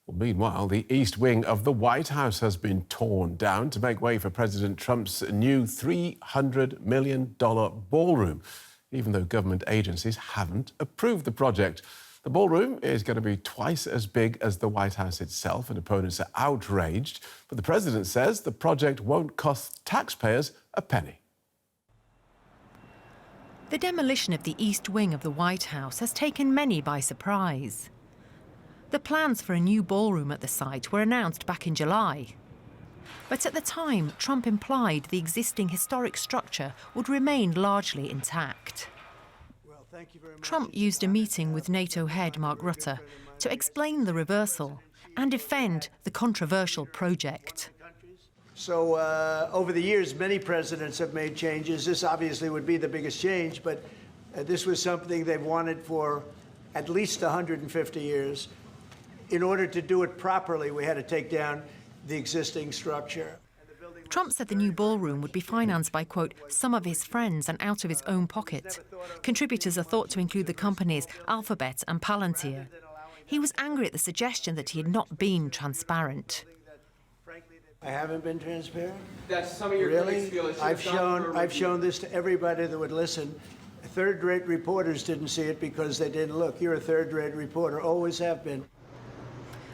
Well, meanwhile, the East Wing of the White House has been torn down to make way for President Trump's new $300 million ballroom, even though government agencies haven't approved the project. The ballroom is going to be twice as big as the White House itself, and opponents are outraged. But the president says the project won't cost taxpayers a penny. The demolition of the East Wing of the White House has taken many by surprise. The plans for a new ballroom at the site were announced back in July. But at the time, Trump implied the existing historic structure would remain largely intact. Trump used a meeting with NATO head Mark Rutte to explain the reversal and defend the controversial project. So over the years, many presidents have made changes. This obviously would be the biggest change, but this was something they've wanted for at least 150 years. In order to do it properly, we had to take down the existing structure. Trump said the new ballroom would be financed by, quote, some of his friends and out of his own pocket. Contributors are thought to include the companies Alphabet and Palantir. He was angry at the suggestion that he had not been transparent. I haven't been transparent? That's some of your really? feel I've shown this to everybody that would listen. Third-rate reporters didn't see it because they didn't look. You're a third-rate reporter, always have been.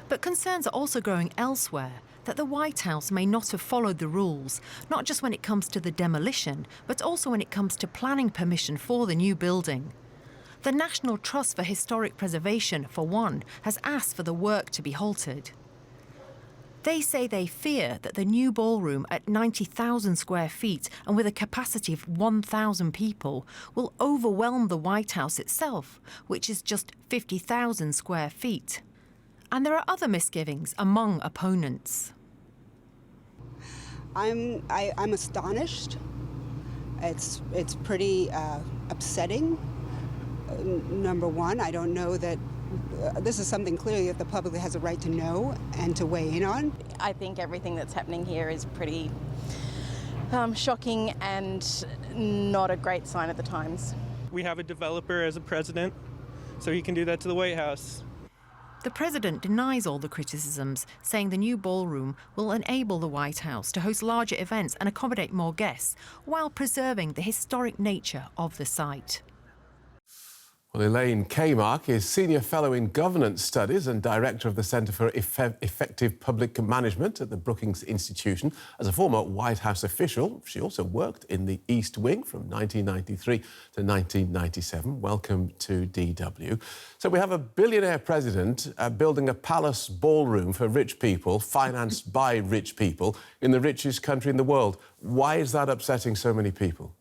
But concerns are also growing elsewhere that the White House may not have followed the rules, not just when it comes to the demolition, but also when it comes to planning permission for the new building. The National Trust for Historic Preservation, for one, has asked for the work to be halted. They say they fear that the new ballroom at 90,000 square feet and with a capacity of 1,000 people will overwhelm the White House itself, which is just 50,000 square feet. And there are other misgivings among opponents. I'm astonished. It's pretty upsetting. Number one, I don't know that this is something clearly that the public has a right to know and to weigh in on. I think everything that's happening here is pretty shocking and not a great sign of the times. We have a developer as a president, so he can do that to the White House. The president denies all the criticisms, saying the new ballroom will enable the White House to host larger events and accommodate more guests, while preserving the historic nature of the site. Well, Elaine Kmark is Senior Fellow in Governance Studies and Director of the Centre for Effective Public Management at the Brookings Institution. As a former White House official, she also worked in the East Wing from 1993 to 1997. Welcome to DW. So we have a billionaire president building a palace ballroom for rich people, financed by rich people, in the richest country in the world. Why is that upsetting so many people?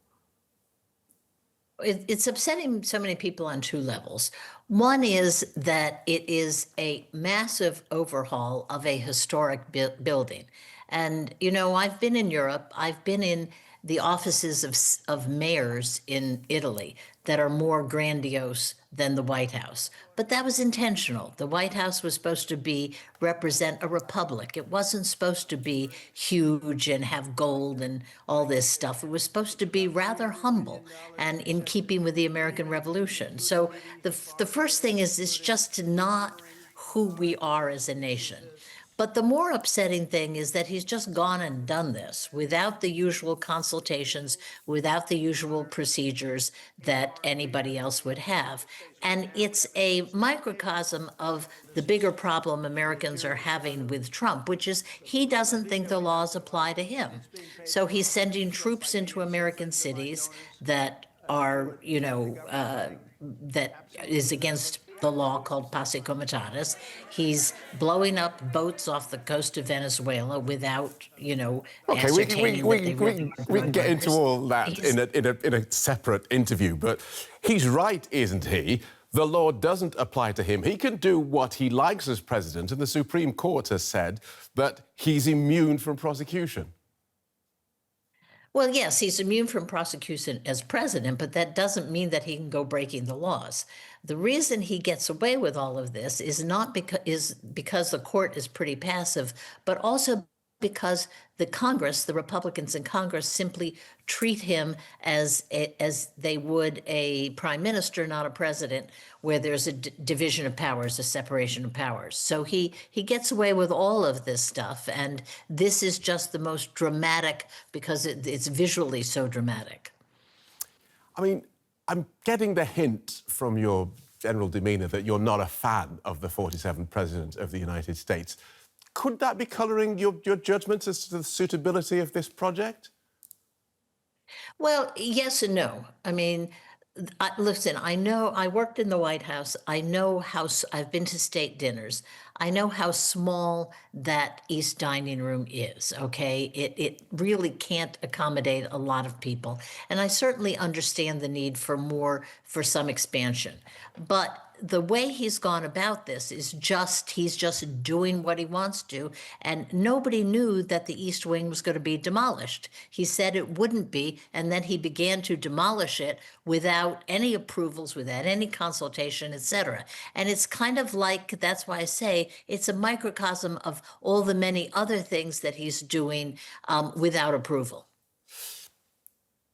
It's upsetting so many people on two levels. One is that it is a massive overhaul of a historic building. And, you know, I've been in Europe. I've been in the offices of mayors in Italy that are more grandiose than the White House. But that was intentional. The White House was supposed to represent a republic. It wasn't supposed to be huge and have gold and all this stuff. It was supposed to be rather humble and in keeping with the American Revolution. So the first thing is it's just not who we are as a nation. But the more upsetting thing is that he's just gone and done this without the usual consultations, without the usual procedures that anybody else would have. And it's a microcosm of the bigger problem Americans are having with Trump, which is he doesn't think the laws apply to him. So he's sending troops into American cities that are, that is against the law called Posse Comitatus. He's blowing up boats off the coast of Venezuela without, Okay, we can get into all that in a separate interview, but he's right, isn't he? The law doesn't apply to him. He can do what he likes as president, and the Supreme Court has said that he's immune from prosecution. Well, yes, he's immune from prosecution as president, but that doesn't mean that he can go breaking the laws. The reason he gets away with all of this is not because the court is pretty passive, but also because the Congress, the Republicans in Congress, simply treat him as they would a prime minister, not a president, where there's a division of powers, a separation of powers. So he gets away with all of this stuff, and this is just the most dramatic because it's visually so dramatic. I mean, I'm getting the hint from your general demeanour that you're not a fan of the 47th President of the United States. Could that be colouring your judgment as to the suitability of this project? Well, yes and no. I mean, listen, I know I worked in the White House. I know I've been to state dinners. I know how small that East dining room is, okay? It really can't accommodate a lot of people. And I certainly understand the need for some expansion. But the way he's gone about this is he's just doing what he wants to, and nobody knew that the East Wing was going to be demolished. He said it wouldn't be, and then he began to demolish it without any approvals, without any consultation, etc. And it's kind of like, that's why I say it's a microcosm of all the many other things that he's doing without approval.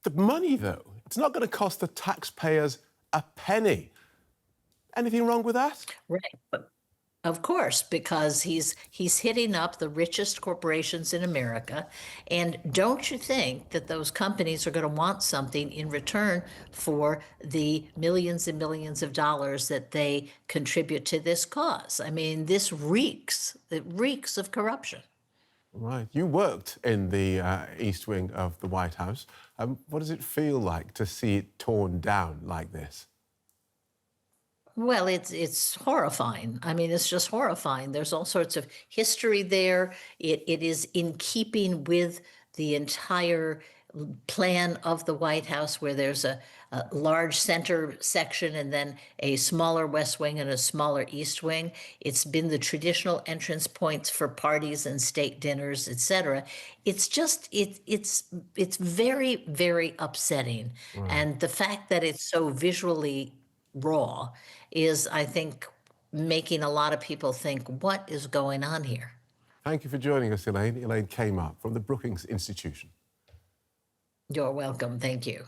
The money, though, it's not going to cost the taxpayers a penny. Anything wrong with that? Right. But of course, because he's hitting up the richest corporations in America. And don't you think that those companies are going to want something in return for the millions and millions of dollars that they contribute to this cause? I mean, it reeks of corruption. Right. You worked in the East Wing of the White House. What does it feel like to see it torn down like this? Well, it's horrifying. I mean, it's just horrifying. There's all sorts of history there. It is in keeping with the entire plan of the White House, where there's a large center section and then a smaller West Wing and a smaller East Wing. It's been the traditional entrance points for parties and state dinners, etc. It's just it's very, very upsetting. Right. And the fact that it's so visually raw is, I think, making a lot of people think, what is going on here? Thank you for joining us, Elaine. Elaine Kmart from the Brookings Institution. You're welcome. Thank you.